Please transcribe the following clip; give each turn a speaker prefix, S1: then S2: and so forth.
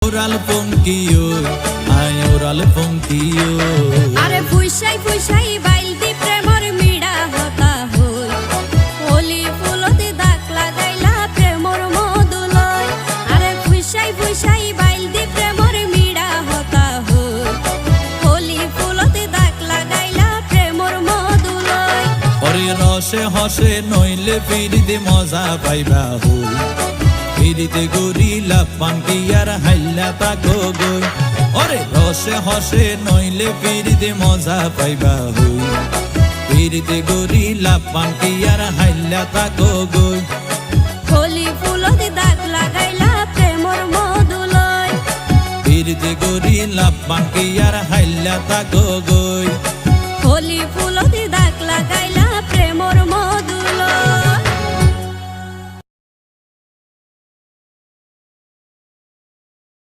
S1: oral পঙ্কিও আয় oral পঙ্কিও
S2: আরে ফুইসাই ফুইসাই বাইল দি প্রেমর মিড়া হতা হই ওলি ফুলতে দাগ লাগাইলা প্রেমর মধুলয় আরে ফুইসাই ফুইসাই বাইল দি প্রেমর মিড়া হতা হই ওলি ফুলতে দাগ লাগাইলা প্রেমর মধুলয়
S1: ওরে রসে হসে নইলে ফিরিতে মজা পাইবা হই ফিরিতে গরিলা পানকি আর হাইলা তাকো গই ওরে রসে হসে নইলে ফিরিতে মজা পাইবা হই ফিরিতে গরিলা পানকি আর হাইলা তাকো গই
S2: ওলি ফুলতে দাগ লাগাইলা প্রেমর মধুলয়
S1: ফিরিতে গরিলা পানকি আর হাইলা তাকো গই